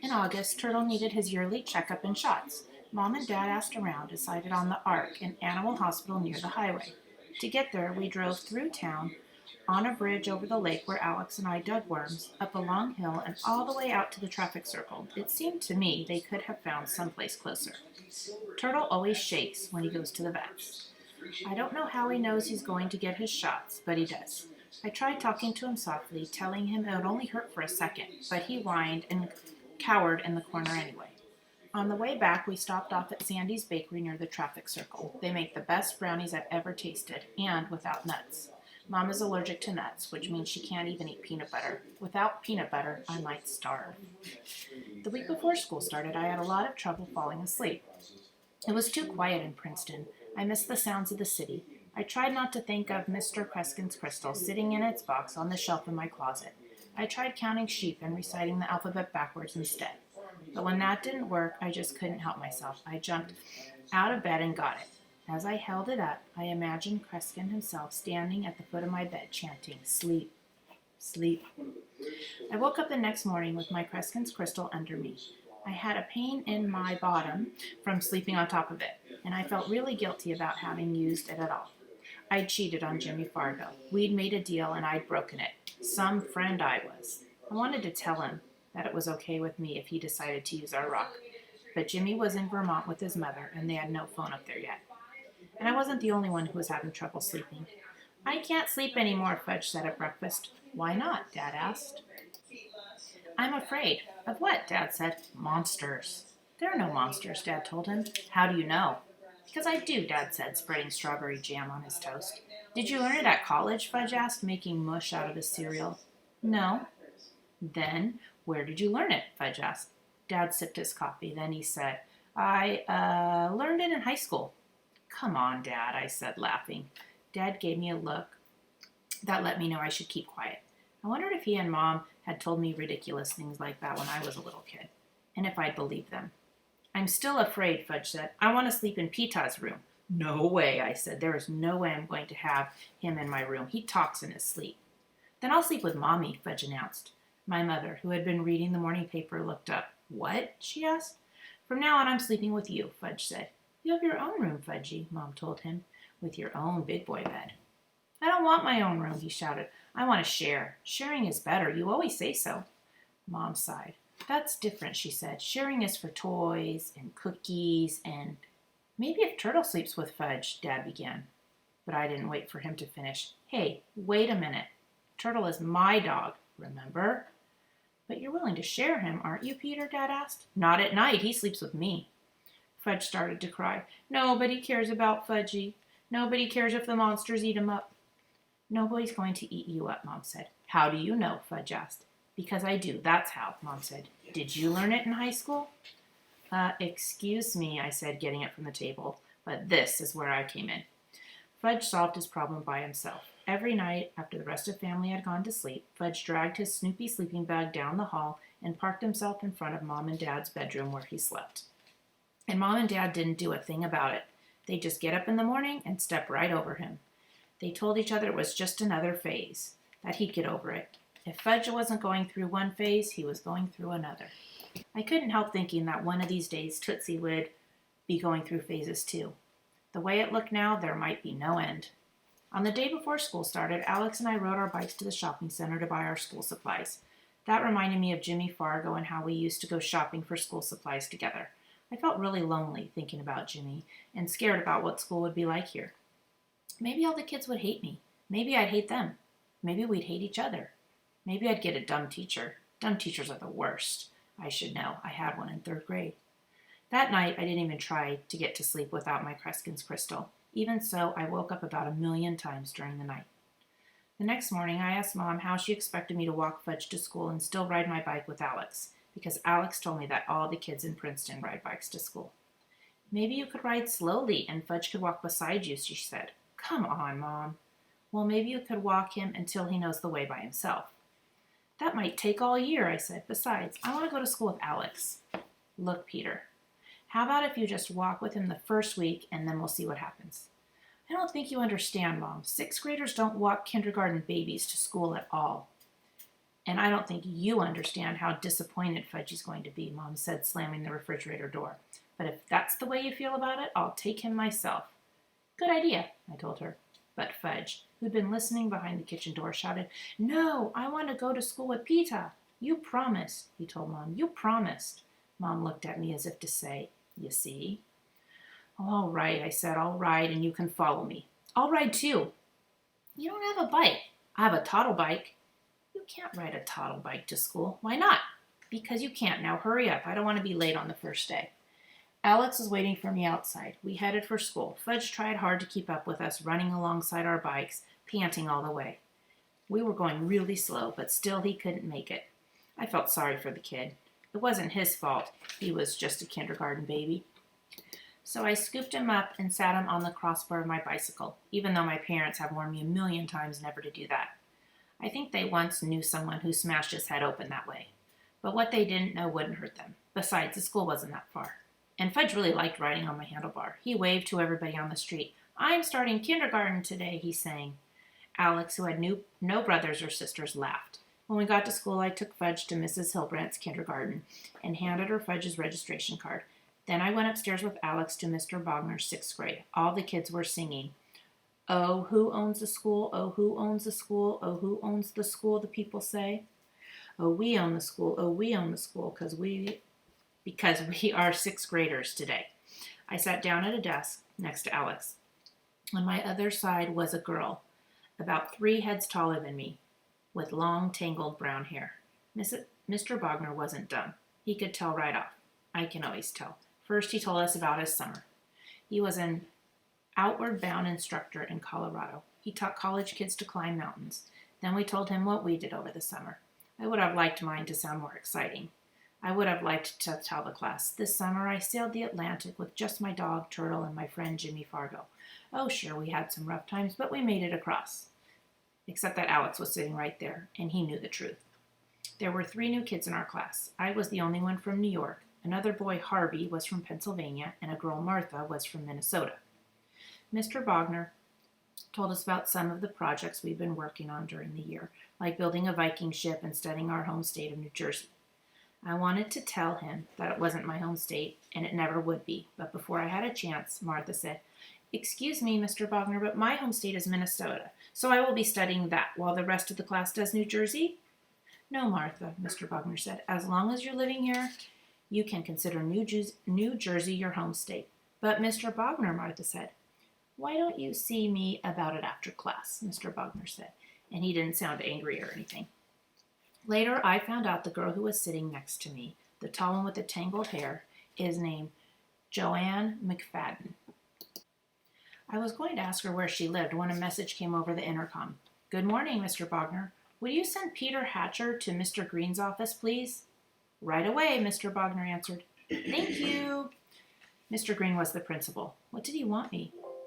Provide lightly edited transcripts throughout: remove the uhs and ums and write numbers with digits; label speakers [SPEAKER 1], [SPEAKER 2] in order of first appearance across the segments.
[SPEAKER 1] In August, Turtle needed his yearly checkup and shots. Mom and Dad asked around, decided on the ARC, an animal hospital near the highway. To get there, we drove through town, on a bridge over the lake where Alex and I dug worms, up a long hill, and all the way out to the traffic circle. It seemed to me they could have found someplace closer. Turtle always shakes when he goes to the vets. I don't know how he knows he's going to get his shots, but he does. I tried talking to him softly, telling him it would only hurt for a second, but he whined and cowered in the corner anyway. On the way back, we stopped off at Sandy's Bakery near the traffic circle. They make the best brownies I've ever tasted, and without nuts. Mom is allergic to nuts, which means she can't even eat peanut butter. Without peanut butter, I might starve. The week before school started, I had a lot of trouble falling asleep. It was too quiet in Princeton. I missed the sounds of the city. I tried not to think of Mr. Kreskin's crystal sitting in its box on the shelf in my closet. I tried counting sheep and reciting the alphabet backwards instead. But when that didn't work, I just couldn't help myself. I jumped out of bed and got it. As I held it up, I imagined Kreskin himself standing at the foot of my bed, chanting, "Sleep, sleep." I woke up the next morning with my Kreskin's crystal under me. I had a pain in my bottom from sleeping on top of it, and I felt really guilty about having used it at all. I'd cheated on Jimmy Fargo. We'd made a deal, and I'd broken it. Some friend I was. I wanted to tell him that it was okay with me if he decided to use our rock. But Jimmy was in Vermont with his mother, and they had no phone up there yet. And I wasn't the only one who was having trouble sleeping. "I can't sleep anymore," Fudge said at breakfast. "Why not?" Dad asked. "I'm afraid." "Of what?" Dad said. "Monsters." "There are no monsters," Dad told him. "How do you know?" "Because I do," Dad said, spreading strawberry jam on his toast. "Did you learn it at college?" Fudge asked, making mush out of his cereal. "No." "Then where did you learn it?" Fudge asked. Dad sipped his coffee. Then he said, I learned it in high school." "Come on, Dad," I said, laughing. Dad gave me a look that let me know I should keep quiet. I wondered if he and Mom had told me ridiculous things like that when I was a little kid, and if I'd believe them. "I'm still afraid," Fudge said. "I want to sleep in Pita's room." "No way," I said. "There is no way I'm going to have him in my room. He talks in his sleep." "Then I'll sleep with Mommy," Fudge announced. My mother, who had been reading the morning paper, looked up. "What?" she asked. "From now on, I'm sleeping with you," Fudge said. "You have your own room, Fudgy," Mom told him, "with your own big boy bed." "I don't want my own room," he shouted. "I want to share. Sharing is better. You always say so." Mom sighed. "That's different," she said. "Sharing is for toys and cookies and—" "Maybe if Turtle sleeps with Fudge," Dad began. But I didn't wait for him to finish. "Hey, wait a minute. Turtle is my dog, remember?" "But you're willing to share him, aren't you, Peter?" Dad asked. "Not at night. He sleeps with me." Fudge started to cry. "Nobody cares about Fudgy. Nobody cares if the monsters eat him up." "Nobody's going to eat you up," Mom said. "How do you know?" Fudge asked. "Because I do, that's how," Mom said. "Did you learn it in high school?" Excuse me," I said, getting it from the table, "but this is where I came in." Fudge solved his problem by himself. Every night, after the rest of the family had gone to sleep, Fudge dragged his Snoopy sleeping bag down the hall and parked himself in front of Mom and Dad's bedroom where he slept. And Mom and Dad didn't do a thing about it. They'd just get up in the morning and step right over him. They told each other it was just another phase, that he'd get over it. If Fudge wasn't going through one phase, he was going through another. I couldn't help thinking that one of these days Tootsie would be going through phases too. The way it looked now, there might be no end. On the day before school started, Alex and I rode our bikes to the shopping center to buy our school supplies. That reminded me of Jimmy Fargo and how we used to go shopping for school supplies together. I felt really lonely thinking about Jimmy and scared about what school would be like here. Maybe all the kids would hate me. Maybe I'd hate them. Maybe we'd hate each other. Maybe I'd get a dumb teacher. Dumb teachers are the worst. I should know. I had one in 3rd grade. That night, I didn't even try to get to sleep without my Kreskin's crystal. Even so, I woke up about 1,000,000 times during the night. The next morning, I asked Mom how she expected me to walk Fudge to school and still ride my bike with Alex, because Alex told me that all the kids in Princeton ride bikes to school. "Maybe you could ride slowly and Fudge could walk beside you," she said. "Come on, Mom." "Well, maybe you could walk him until he knows the way by himself." "That might take all year," I said. "Besides, I want to go to school with Alex." "Look, Peter, how about if you just walk with him the first week and then we'll see what happens?" "I don't think you understand, Mom. 6th graders don't walk kindergarten babies to school at all." And I don't think you understand how disappointed Fudgy's going to be, Mom said, slamming the refrigerator door. But if that's the way you feel about it, I'll take him myself. Good idea, I told her. But Fudge, who'd been listening behind the kitchen door, shouted, No, I want to go to school with Peter. You promised, he told Mom. You promised. Mom looked at me as if to say, You see? All right, I said, all right, and you can follow me. I'll ride too. You don't have a bike. I have a toddle bike. You can't ride a toddle bike to school. Why not? Because you can't. Now hurry up. I don't want to be late on the first day. Alex was waiting for me outside. We headed for school. Fudge tried hard to keep up with us, running alongside our bikes, panting all the way. We were going really slow, but still he couldn't make it. I felt sorry for the kid. It wasn't his fault. He was just a kindergarten baby. So I scooped him up and sat him on the crossbar of my bicycle, even though my parents have warned me 1,000,000 times never to do that. I think they once knew someone who smashed his head open that way. But what they didn't know wouldn't hurt them. Besides, the school wasn't that far. And Fudge really liked riding on my handlebar. He waved to everybody on the street. I'm starting kindergarten today, he sang. Alex, who had no brothers or sisters, laughed. When we got to school, I took Fudge to Mrs. Hilbrandt's kindergarten and handed her Fudge's registration card. Then I went upstairs with Alex to Mr. Bogner's 6th grade. All the kids were singing, Oh, who owns the school? Oh, who owns the school? Oh, who owns the school, the people say. Oh, we own the school. Oh, we own the school because we are 6th graders today. I sat down at a desk next to Alex. On my other side was a girl, about 3 heads taller than me, with long, tangled brown hair. Mr. Bogner wasn't dumb. He could tell right off. I can always tell. First, he told us about his summer. He was an outward bound instructor in Colorado. He taught college kids to climb mountains. Then we told him what we did over the summer. I would have liked mine to sound more exciting. I would have liked to tell the class, this summer I sailed the Atlantic with just my dog, Turtle, and my friend Jimmy Fargo. Oh, sure, we had some rough times, but we made it across. Except that Alex was sitting right there, and he knew the truth. There were 3 new kids in our class. I was the only one from New York. Another boy, Harvey, was from Pennsylvania, and a girl, Martha, was from Minnesota. Mr. Bogner told us about some of the projects we've been working on during the year, like building a Viking ship and studying our home state of New Jersey. I wanted to tell him that it wasn't my home state, and it never would be, but before I had a chance, Martha said, Excuse me, Mr. Bogner, but my home state is Minnesota, so I will be studying that while the rest of the class does New Jersey? No, Martha, Mr. Bogner said. As long as you're living here, you can consider New Jersey your home state. But Mr. Bogner, Martha said. Why don't you see me about it after class, Mr. Bogner said, and he didn't sound angry or anything. Later, I found out the girl who was sitting next to me, the tall one with the tangled hair, is named Joanne McFadden. I was going to ask her where she lived when a message came over the intercom. Good morning, Mr. Bogner. Would you send Peter Hatcher to Mr. Green's office, please? Right away, Mr. Bogner answered. Thank you. Mr. Green was the principal. What did he want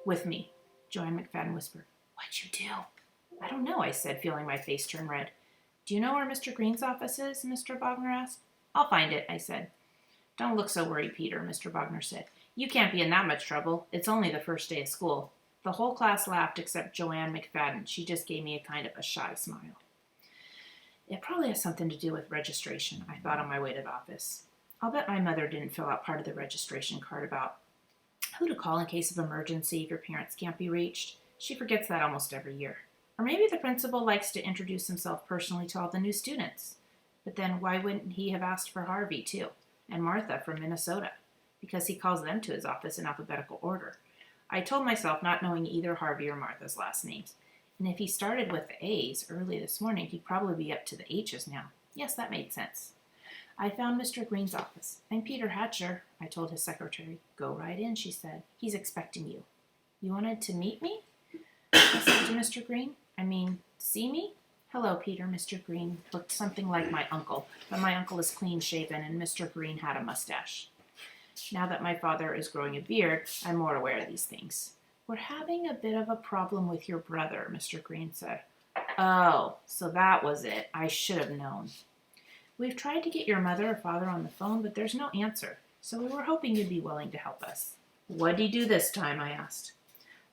[SPEAKER 1] with me? Joanne McFadden whispered. What'd you do? I don't know, I said, feeling my face turn red. Do you know where Mr. Green's office is? Mr. Bogner asked. I'll find it, I said. Don't look so worried, Peter, Mr. Bogner said. You can't be in that much trouble. It's only the first day of school. The whole class laughed except Joanne McFadden. She just gave me a kind of a shy smile. It probably has something to do with registration, I thought on my way to the office. I'll bet my mother didn't fill out part of the registration card about who to call in case of emergency if your parents can't be reached. She forgets that almost every year. Or maybe the principal likes to introduce himself personally to all the new students. But then why wouldn't he have asked for Harvey, too, and Martha from Minnesota? Because he calls them to his office in alphabetical order. I told myself not knowing either Harvey or Martha's last names. And if he started with the A's early this morning, he'd probably be up to the H's now. Yes, that made sense. I found Mr. Green's office. I'm Peter Hatcher, I told his secretary. Go right in, she said. He's expecting you. You wanted to meet me? I said to Mr. Green. See me? Hello, Peter. Mr. Green looked something like my uncle, but my uncle is clean-shaven and Mr. Green had a mustache. Now that my father is growing a beard, I'm more aware of these things. We're having a bit of a problem with your brother, Mr. Green said. Oh, so that was it. I should have known. We've tried to get your mother or father on the phone, but there's no answer, so we were hoping you'd be willing to help us. What'd he do this time, I asked.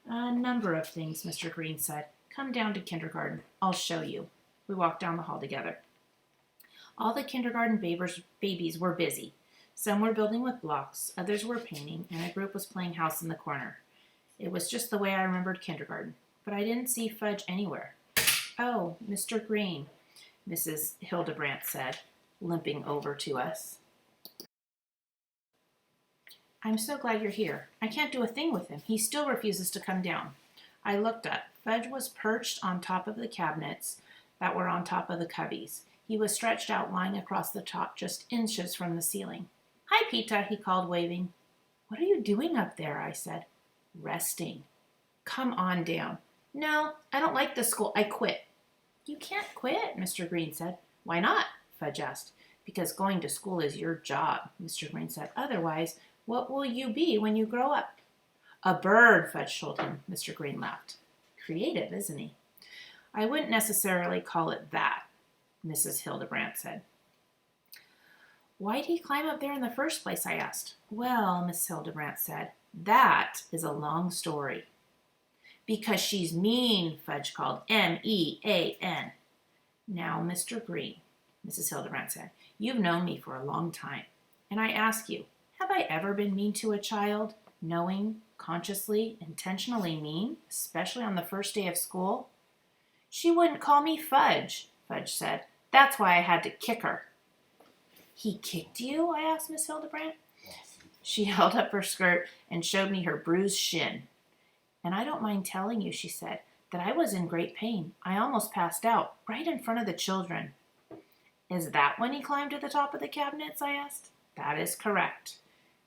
[SPEAKER 1] A number of things, Mr. Green said. Come down to kindergarten. I'll show you. We walked down the hall together. All the kindergarten babies were busy. Some were building with blocks, others were painting, and a group was playing house in the corner. It was just the way I remembered kindergarten, but I didn't see Fudge anywhere. "Oh, Mr. Green," Mrs. Hildebrandt said, limping over to us. "I'm so glad you're here. I can't do a thing with him. He still refuses to come down." I looked up. Fudge was perched on top of the cabinets that were on top of the cubbies. He was stretched out, lying across the top, just inches from the ceiling. "Hi, Pita," he called, waving. "What are you doing up there?" I said. "Resting." "Come on down." "No, I don't like this school. I quit." "You can't quit," Mr. Green said. "Why not?" Fudge asked. "Because going to school is your job," Mr. Green said. "Otherwise, what will you be when you grow up?" "A bird," Fudge told him. Mr. Green laughed. "Creative, isn't he?" "I wouldn't necessarily call it that," Mrs. Hildebrandt said. "Why'd he climb up there in the first place?" I asked. "Well," Mrs. Hildebrandt said, "that is a long story." "Because she's mean," Fudge called. MEAN. "Now, Mr. Green," Mrs. Hildebrandt said, "you've known me for a long time, and I ask you, have I ever been mean to a child? Knowing, consciously, intentionally mean, especially on the first day of school?" "She wouldn't call me Fudge," Fudge said. "That's why I had to kick her." "He kicked you?" I asked Miss Hildebrandt. She held up her skirt and showed me her bruised shin. "And I don't mind telling you," she said, "that I was in great pain. I almost passed out, right in front of the children." "Is that when he climbed to the top of the cabinets?" I asked. "That is correct."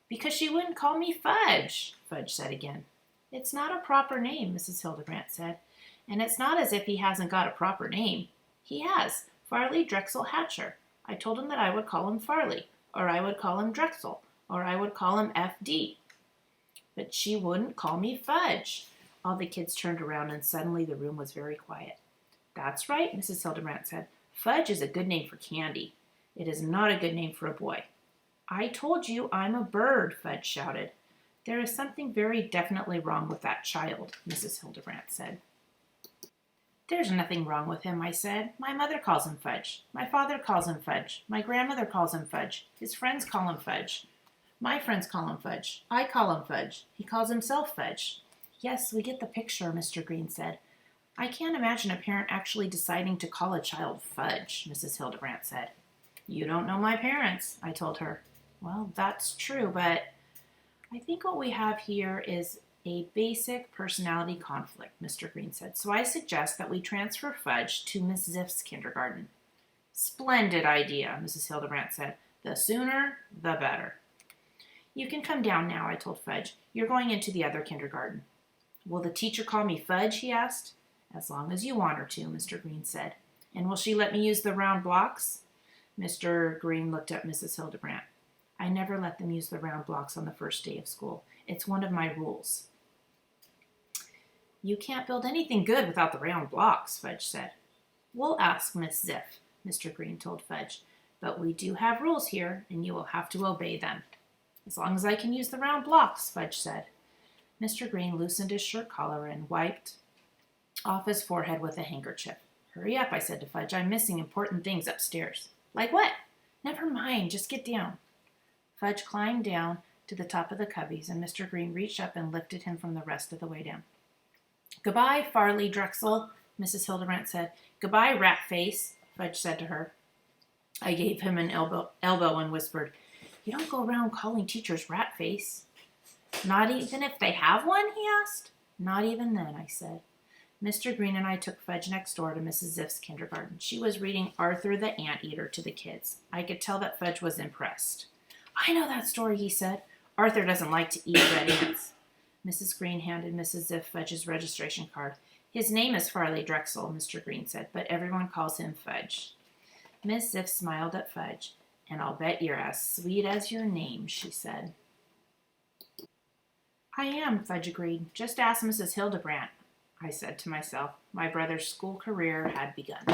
[SPEAKER 1] "Because she wouldn't call me Fudge," Fudge said again. "It's not a proper name," Mrs. Hildebrandt said. "And it's not as if he hasn't got a proper name. He has, Farley Drexel Hatcher. I told him that I would call him Farley, or I would call him Drexel, or I would call him FD. But she wouldn't call me Fudge." All the kids turned around, and suddenly the room was very quiet. "That's right," Mrs. Hildebrandt said. "Fudge is a good name for candy. It is not a good name for a boy." "I told you I'm a bird," Fudge shouted. "There is something very definitely wrong with that child," Mrs. Hildebrandt said. "There's nothing wrong with him," I said. "My mother calls him Fudge. My father calls him Fudge. My grandmother calls him Fudge. His friends call him Fudge. My friends call him Fudge. I call him Fudge. He calls himself Fudge." "Yes, we get the picture," Mr. Green said. "I can't imagine a parent actually deciding to call a child Fudge," Mrs. Hildebrandt said. "You don't know my parents," I told her. "Well, that's true, but I think what we have here is a basic personality conflict," Mr. Green said. "So I suggest that we transfer Fudge to Miss Ziff's kindergarten." "Splendid idea," Mrs. Hildebrandt said. "The sooner, the better." "You can come down now," I told Fudge. "You're going into the other kindergarten." "Will the teacher call me Fudge?" he asked. "As long as you want her to," Mr. Green said. "And will she let me use the round blocks?" Mr. Green looked at Mrs. Hildebrandt. "I never let them use the round blocks on the first day of school. It's one of my rules." "You can't build anything good without the round blocks," Fudge said. "We'll ask Miss Ziff," Mr. Green told Fudge. "But we do have rules here, and you will have to obey them." "As long as I can use the round blocks," Fudge said. Mr. Green loosened his shirt collar and wiped off his forehead with a handkerchief. "Hurry up," I said to Fudge. "I'm missing important things upstairs." "Like what?" "Never mind, just get down." Fudge climbed down to the top of the cubbies, and Mr. Green reached up and lifted him from the rest of the way down. "Goodbye, Farley Drexel," Mrs. Hildebrandt said. "Goodbye, rat face," Fudge said to her. I gave him an elbow and whispered, "You don't go around calling teachers rat face." "Not even if they have one?" he asked. "Not even then," I said. Mr. Green and I took Fudge next door to Mrs. Ziff's kindergarten. She was reading Arthur the Anteater to the kids. I could tell that Fudge was impressed. "I know that story," he said. "Arthur doesn't like to eat red ants." Mrs. Green handed Mrs. Ziff Fudge's registration card. "His name is Farley Drexel," Mr. Green said, "but everyone calls him Fudge." Miss Ziff smiled at Fudge. "And I'll bet you're as sweet as your name," she said. "I am," Fudge agreed. "Just ask Mrs. Hildebrandt," I said to myself. My brother's school career had begun.